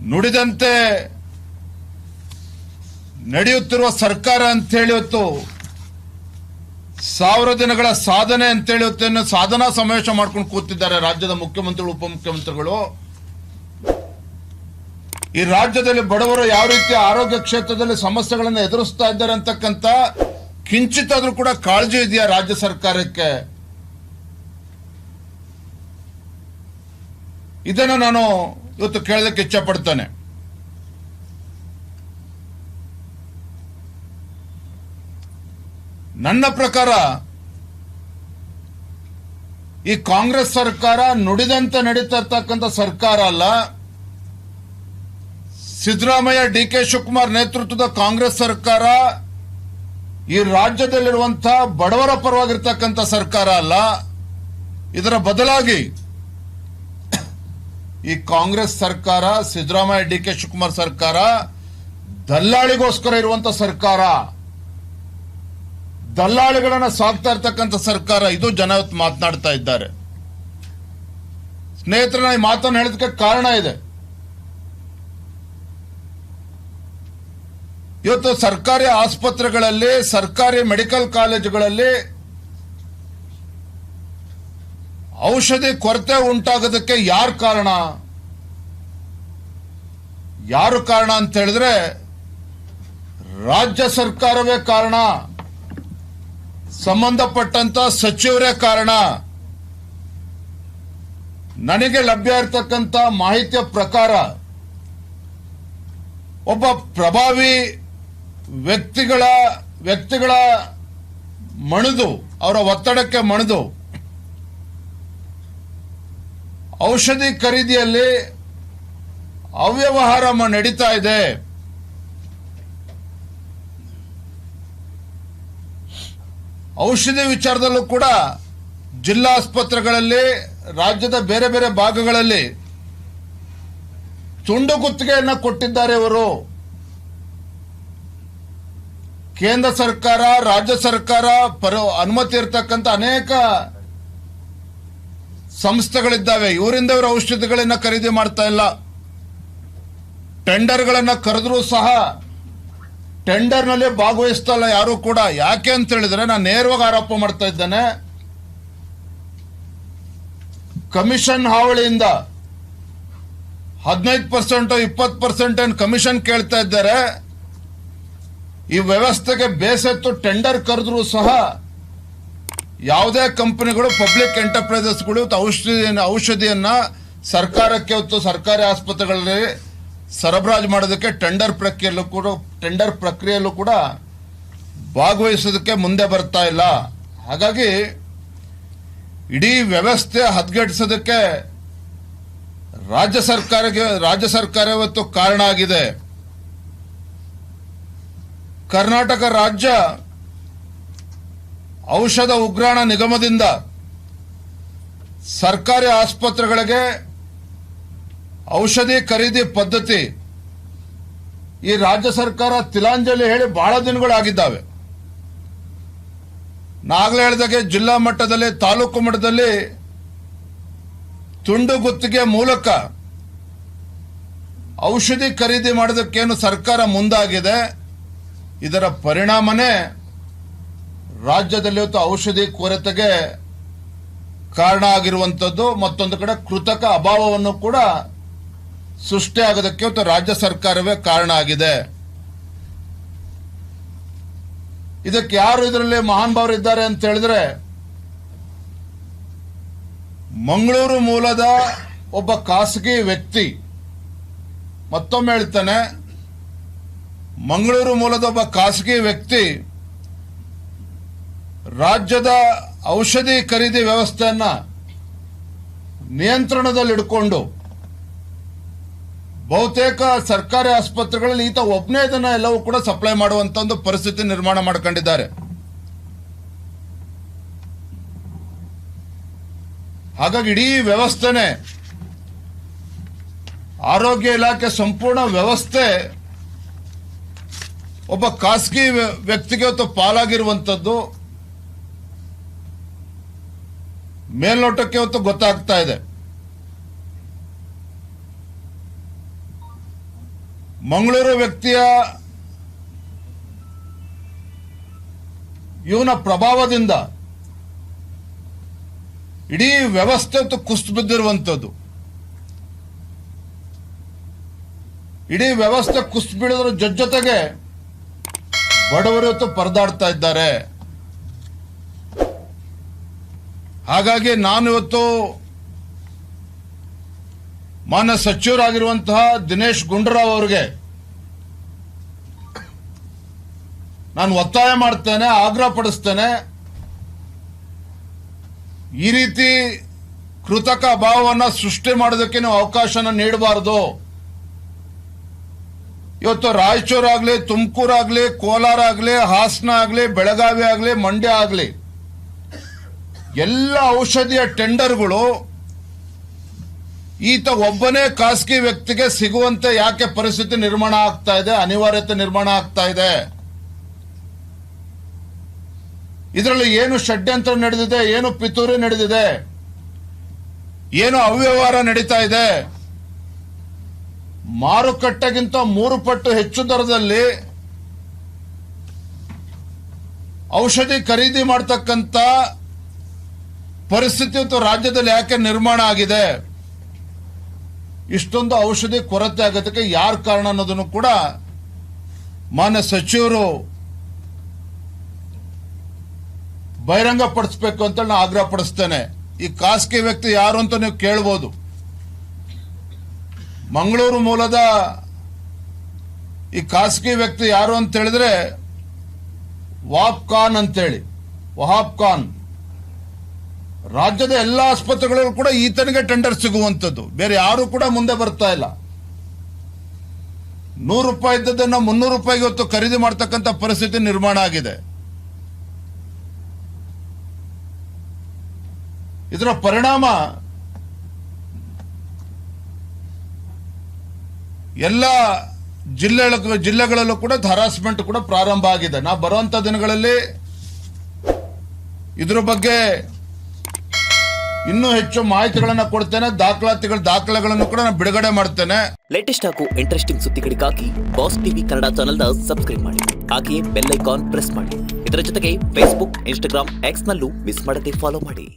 ನುಡಿದಂತೆ ನಡೆಯುತ್ತಿರುವ ಸರ್ಕಾರ ಅಂತೇಳಿ ಇವತ್ತು 1000 ದಿನಗಳ ಸಾಧನೆ ಅಂತೇಳಿ ಇವತ್ತೇನು ಸಾಧನಾ ಸಮಾವೇಶ ಮಾಡ್ಕೊಂಡು ಕೂತಿದ್ದಾರೆ ರಾಜ್ಯದ ಮುಖ್ಯಮಂತ್ರಿಗಳು, ಉಪಮುಖ್ಯಮಂತ್ರಿಗಳು. ಈ ರಾಜ್ಯದಲ್ಲಿ ಬಡವರು ಯಾವ ರೀತಿ ಆರೋಗ್ಯ ಕ್ಷೇತ್ರದಲ್ಲಿ ಸಮಸ್ಯೆಗಳನ್ನು ಎದುರಿಸ್ತಾ ಇದ್ದಾರೆ ಅಂತಕ್ಕಂಥ ಕಿಂಚಿತ್ತಾದ್ರೂ ಕೂಡ ಕಾಳಜಿ ಇದೆಯಾ ರಾಜ್ಯ ಸರ್ಕಾರಕ್ಕೆ? ಇದನ್ನು ನಾನು ಇವತ್ತು ಕೇಳಲಿಕ್ಕೆ ಇಚ್ಛೆ ಪಡ್ತೇನೆ. ನನ್ನ ಪ್ರಕಾರ ಈ ಕಾಂಗ್ರೆಸ್ ಸರ್ಕಾರ ನುಡಿದಂತೆ ನಡೀತಾ ಇರ್ತಕ್ಕಂಥ ಸರ್ಕಾರ ಅಲ್ಲ. ಸಿದ್ದರಾಮಯ್ಯ, ಡಿ.ಕೆ. ಶಿವಕುಮಾರ್ ನೇತೃತ್ವದ ಕಾಂಗ್ರೆಸ್ ಸರ್ಕಾರ ಈ ರಾಜ್ಯದಲ್ಲಿರುವಂತಹ ಬಡವರ ಪರವಾಗಿರ್ತಕ್ಕಂಥ ಸರ್ಕಾರ ಅಲ್ಲ. ಇದರ ಬದಲಾಗಿ ಈ ಕಾಂಗ್ರೆಸ್ ಸರ್ಕಾರ, ಸಿದ್ದರಾಮಯ್ಯ, ಡಿ.ಕೆ. ಶಿವಕುಮಾರ್ ಸರ್ಕಾರ ದಲ್ಲಾಳಿಗೋಸ್ಕರ ಇರುವಂತ ಸರ್ಕಾರ, ದಲ್ಲಾಳಿಗಳನ್ನ ಸಾಕ್ತಾ ಇರ್ತಕ್ಕಂಥ ಸರ್ಕಾರ. ಇದು ಜನ ಇವತ್ತು ಮಾತನಾಡ್ತಾ ಇದ್ದಾರೆ. ಸ್ನೇಹಿತರೆ, ಈ ಮಾತನ್ನು ಹೇಳೋದಕ್ಕೆ ಕಾರಣ ಇದೆ. ಇವತ್ತು ಸರ್ಕಾರಿ ಆಸ್ಪತ್ರೆಗಳಲ್ಲಿ, ಸರ್ಕಾರಿ ಮೆಡಿಕಲ್ ಕಾಲೇಜುಗಳಲ್ಲಿ ಔಷಧಿ ಕೊರತೆ ಉಂಟಾಗೋದಕ್ಕೆ ಯಾರು ಕಾರಣ ಅಂತ ಹೇಳಿದ್ರೆ ರಾಜ್ಯ ಸರ್ಕಾರವೇ ಕಾರಣ, ಸಂಬಂಧಪಟ್ಟಂತ ಸಚಿವರೇ ಕಾರಣ. ನನಗೆ ಲಭ್ಯ ಇರತಕ್ಕಂತ ಮಾಹಿತಿಯ ಪ್ರಕಾರ ಒಬ್ಬ ಪ್ರಭಾವಿ ವ್ಯಕ್ತಿಗಳ ಮಣಿದು, ಅವರ ಒತ್ತಡಕ್ಕೆ ಮಣಿದು ಔಷಧಿ ಖರೀದಿಯಲ್ಲಿ ಅವ್ಯವಹಾರ ನಡೀತಾ ಇದೆ. ಔಷಧಿ ವಿಚಾರದಲ್ಲೂ ಕೂಡ ಜಿಲ್ಲಾ ಆಸ್ಪತ್ರೆಗಳಲ್ಲಿ, ರಾಜ್ಯದ ಬೇರೆ ಬೇರೆ ಭಾಗಗಳಲ್ಲಿ ತುಂಡು ಗುತ್ತಿಗೆಯನ್ನು ಕೊಟ್ಟಿದ್ದಾರೆ ಇವರು. ಕೇಂದ್ರ ಸರ್ಕಾರ, ರಾಜ್ಯ ಸರ್ಕಾರ ಅನುಮತಿ ಇರತಕ್ಕಂಥ ಅನೇಕ ಸಂಸ್ಥೆಗಳಿದ್ದಾವೆ. ಇವರಿಂದ ಇವರು ಔಷಧಿಗಳನ್ನ ಖರೀದಿ ಮಾಡ್ತಾ ಇಲ್ಲ. ಟೆಂಡರ್ಗಳನ್ನ ಕರೆದ್ರೂ ಸಹ ಟೆಂಡರ್ನಲ್ಲಿ ಭಾಗವಹಿಸ್ತಾ ಇಲ್ಲ ಯಾರು ಕೂಡ. ಯಾಕೆ ಅಂತ ಹೇಳಿದ್ರೆ, ನಾನು ನೇರವಾಗಿ ಆರೋಪ ಮಾಡ್ತಾ ಇದ್ದೇನೆ, ಕಮಿಷನ್ ಹಾವಳಿಯಿಂದ 15% 20% ಏನು ಕಮಿಷನ್ ಕೇಳ್ತಾ ಇದ್ದಾರೆ. ಈ ವ್ಯವಸ್ಥೆಗೆ ಬೇಸತ್ತು ಟೆಂಡರ್ ಕರೆದ್ರೂ ಸಹ ಯಾವುದೇ ಕಂಪನಿಗಳು, ಪಬ್ಲಿಕ್ ಎಂಟರ್ಪ್ರೈಸಸ್ಗಳು ಔಷಧಿಯನ್ನ ಸರ್ಕಾರಕ್ಕೆ ಹೊತ್ತು ಸರ್ಕಾರಿ ಆಸ್ಪತ್ರೆಗಳಲ್ಲಿ ಸರಬರಾಜು ಮಾಡೋದಕ್ಕೆ ಟೆಂಡರ್ ಪ್ರಕ್ರಿಯೆಯಲ್ಲೂ ಕೂಡ ಭಾಗವಹಿಸೋದಕ್ಕೆ ಮುಂದೆ ಬರ್ತಾ ಇಲ್ಲ. ಹಾಗಾಗಿ ಇಡೀ ವ್ಯವಸ್ಥೆ ಹದಗೆಡಿಸೋದಕ್ಕೆ ರಾಜ್ಯ ಸರ್ಕಾರ ಇವತ್ತು ಕಾರಣ ಆಗಿದೆ. ಕರ್ನಾಟಕ ರಾಜ್ಯ ಔಷಧ ಉಗ್ರಾಣ ನಿಗಮದಿಂದ ಸರ್ಕಾರಿ ಆಸ್ಪತ್ರೆಗಳಿಗೆ ಔಷಧಿ ಖರೀದಿ ಪದ್ಧತಿ ಈ ರಾಜ್ಯ ಸರ್ಕಾರ ತಿಲಾಂಜಲಿ ಹೇಳಿ ಬಹಳ ದಿನಗಳಾಗಿದ್ದಾವೆ. ನಾಗಲೇ ಹೇಳಿದಾಗೆ ಜಿಲ್ಲಾ ಮಟ್ಟದಲ್ಲಿ, ತಾಲೂಕು ಮಟ್ಟದಲ್ಲಿ ತುಂಡು ಗುತ್ತಿಗೆ ಮೂಲಕ ಔಷಧಿ ಖರೀದಿ ಮಾಡೋದಕ್ಕೇನು ಸರ್ಕಾರ ಮುಂದಾಗಿದೆ. ಇದರ ಪರಿಣಾಮನೇ ರಾಜ್ಯದಲ್ಲಿ ಇವತ್ತು ಔಷಧಿ ಕೊರತೆಗೆ ಕಾರಣ ಆಗಿರುವಂಥದ್ದು. ಮತ್ತೊಂದು ಕಡೆ ಕೃತಕ ಅಭಾವವನ್ನು ಕೂಡ ಸೃಷ್ಟಿಯಾಗೋದಕ್ಕೆ ಇವತ್ತು ರಾಜ್ಯ ಸರ್ಕಾರವೇ ಕಾರಣ ಆಗಿದೆ. ಇದಕ್ಕೆ ಯಾರು ಇದರಲ್ಲಿ ಮಹಾನುಭಾವರು ಇದ್ದಾರೆ ಅಂತ ಹೇಳಿದ್ರೆ, ಮಂಗಳೂರು ಮೂಲದ ಒಬ್ಬ ಖಾಸಗಿ ವ್ಯಕ್ತಿ, ಮತ್ತೊಮ್ಮೆ ಹೇಳ್ತಾನೆ, ಮಂಗಳೂರು ಮೂಲದ ಒಬ್ಬ ಖಾಸಗಿ ವ್ಯಕ್ತಿ ರಾಜ್ಯದ ಔಷಧಿ ಖರೀದಿ ವ್ಯವಸ್ಥೆಯನ್ನ ನಿಯಂತ್ರಣದಲ್ಲಿಡ್ಕೊಂಡು ಬಹುತೇಕ ಸರ್ಕಾರಿ ಆಸ್ಪತ್ರೆಗಳಲ್ಲಿ ಈತ ಒಬ್ಬನೇ ಇದನ್ನ ಎಲ್ಲವೂ ಕೂಡ ಸಪ್ಲೈ ಮಾಡುವಂತ ಒಂದು ಪರಿಸ್ಥಿತಿ ನಿರ್ಮಾಣ ಮಾಡ್ಕೊಂಡಿದ್ದಾರೆ. ಹಾಗಾಗಿ ಇಡೀ ವ್ಯವಸ್ಥೆನೆ, ಆರೋಗ್ಯ ಇಲಾಖೆ ಸಂಪೂರ್ಣ ವ್ಯವಸ್ಥೆ ಒಬ್ಬ ಖಾಸಗಿ ವ್ಯಕ್ತಿಗೆ ಇವತ್ತು ಪಾಲಾಗಿರುವಂತದ್ದು ಮೇಲ್ನೋಟಕ್ಕೆ ಇವತ್ತು ಗೊತ್ತಾಗ್ತಾ ಇದೆ. ಮಂಗಳೂರು ವ್ಯಕ್ತಿಯ ಇವನ ಪ್ರಭಾವದಿಂದ ಇಡೀ ವ್ಯವಸ್ಥೆ ಕುಸಿದು ಬಿದ್ದಿರುವಂಥದ್ದು. ಇಡೀ ವ್ಯವಸ್ಥೆ ಕುಸಿದು ಬೀಳೋದ್ರ ಜೊತೆಗೆ ಬಡವರು ಇವತ್ತು ಪರದಾಡ್ತಾ ಇದ್ದಾರೆ. ಹಾಗಾಗಿ ನಾನು ಇವತ್ತು ಮಾನ್ಯ ಸಚಿವರಾಗಿರುವಂತಹ ದಿನೇಶ್ ಗುಂಡೂರಾವ್ ಅವರಿಗೆ ನಾನು ಒತ್ತಾಯ ಮಾಡ್ತೇನೆ, ಆಗ್ರಹ ಪಡಿಸ್ತೇನೆ, ಈ ರೀತಿ ಕೃತಕ ಅಭಾವವನ್ನು ಸೃಷ್ಟಿ ಮಾಡೋದಕ್ಕೆ ನೀವು ಅವಕಾಶನ ನೀಡಬಾರದು. ಇವತ್ತು ರಾಯಚೂರಾಗಲಿ, ತುಮಕೂರಾಗಲಿ, ಕೋಲಾರ ಆಗಲಿ, ಹಾಸನ ಆಗಲಿ, ಬೆಳಗಾವಿ ಆಗಲಿ, ಮಂಡ್ಯ ಆಗಲಿ ಎಲ್ಲ ಔಷಧಿಯ ಟೆಂಡರ್ಗಳು ಈತ ಒಬ್ಬನೇ ಖಾಸಗಿ ವ್ಯಕ್ತಿಗೆ ಸಿಗುವಂತೆ ಯಾಕೆ ಪರಿಸ್ಥಿತಿ ನಿರ್ಮಾಣ ಆಗ್ತಾ ಇದೆ, ಅನಿವಾರ್ಯತೆ ನಿರ್ಮಾಣ ಆಗ್ತಾ ಇದೆ? ಇದರಲ್ಲಿ ಏನು ಷಡ್ಯಂತ್ರ ನಡೆದಿದೆ, ಏನು ಪಿತೂರಿ ನಡೆದಿದೆ, ಏನು ಅವ್ಯವಹಾರ ನಡೀತಾ ಇದೆ? ಮಾರುಕಟ್ಟೆಗಿಂತ 3 ಪಟ್ಟು ಹೆಚ್ಚು ದರದಲ್ಲಿ ಔಷಧಿ ಖರೀದಿ ಮಾಡತಕ್ಕಂತ ಪರಿಸ್ಥಿತಿ ಇವತ್ತು ರಾಜ್ಯದಲ್ಲಿ ಯಾಕೆ ನಿರ್ಮಾಣ ಆಗಿದೆ? ಇಷ್ಟೊಂದು ಔಷಧಿ ಕೊರತೆ ಆಗೋದಕ್ಕೆ ಯಾರು ಕಾರಣ ಅನ್ನೋದನ್ನು ಕೂಡ ಮಾನ್ಯ ಸಚಿವರು ಬಹಿರಂಗ ಪಡಿಸಬೇಕು ಅಂತ ನಾನು ಆಗ್ರಹ ಪಡಿಸ್ತೇನೆ. ಈ ಖಾಸಗಿ ವ್ಯಕ್ತಿ ಯಾರು ಅಂತ ನೀವು ಕೇಳಬಹುದು. ಮಂಗಳೂರು ಮೂಲದ ಈ ಖಾಸಗಿ ವ್ಯಕ್ತಿ ಯಾರು ಅಂತ ಹೇಳಿದ್ರೆ ವಹಾಬ್ ಖಾನ್ ಅಂತೇಳಿ, ವಹಾಬ್ ಖಾನ್. ರಾಜ್ಯದ ಎಲ್ಲ ಆಸ್ಪತ್ರೆಗಳಲ್ಲೂ ಕೂಡ ಈತನಿಗೆ ಟೆಂಡರ್ ಸಿಗುವಂಥದ್ದು, ಬೇರೆ ಯಾರು ಕೂಡ ಮುಂದೆ ಬರ್ತಾ ಇಲ್ಲ. 100 ರೂಪಾಯಿ ಇದ್ದದನ್ನ 300 ರೂಪಾಯಿಗೆ ಇವತ್ತು ಖರೀದಿ ಮಾಡ್ತಕ್ಕಂಥ ಪರಿಸ್ಥಿತಿ ನಿರ್ಮಾಣ ಆಗಿದೆ. ಇದರ ಪರಿಣಾಮ ಎಲ್ಲ ಜಿಲ್ಲೆಗಳಲ್ಲೂ ಕೂಡ ಹರಾಸ್ಮೆಂಟ್ ಕೂಡ ಪ್ರಾರಂಭ ಆಗಿದೆ. ನಾ ಬರುವಂತ ದಿನಗಳಲ್ಲಿ ಇದ್ರ ಬಗ್ಗೆ ಇನ್ನೂ ಹೆಚ್ಚು ಮಾಹಿತಿಗಳನ್ನು ಕೊಡ್ತೇನೆ, ದಾಖಲೆಗಳನ್ನು ಕೂಡ ನಾನು ಬಿಡುಗಡೆ ಮಾಡ್ತೇನೆ. ಲೇಟೆಸ್ಟ್ ಹಾಗೂ ಇಂಟ್ರೆಸ್ಟಿಂಗ್ ಸುದ್ದಿಗಳಿಗಾಗಿ ಬಾಸ್ ಟಿವಿ ಕನ್ನಡ ಚಾನೆಲ್ನ ಸಬ್ಸ್ಕ್ರೈಬ್ ಮಾಡಿ, ಹಾಗೆಯೇ ಬೆಲ್ ಐಕಾನ್ ಪ್ರೆಸ್ ಮಾಡಿ. ಇದರ ಜೊತೆಗೆ ಫೇಸ್ಬುಕ್, ಇನ್ಸ್ಟಾಗ್ರಾಮ್, ಎಕ್ಸ್ ನಲ್ಲೂ ಮಿಸ್ ಮಾಡದೆ ಫಾಲೋ ಮಾಡಿ.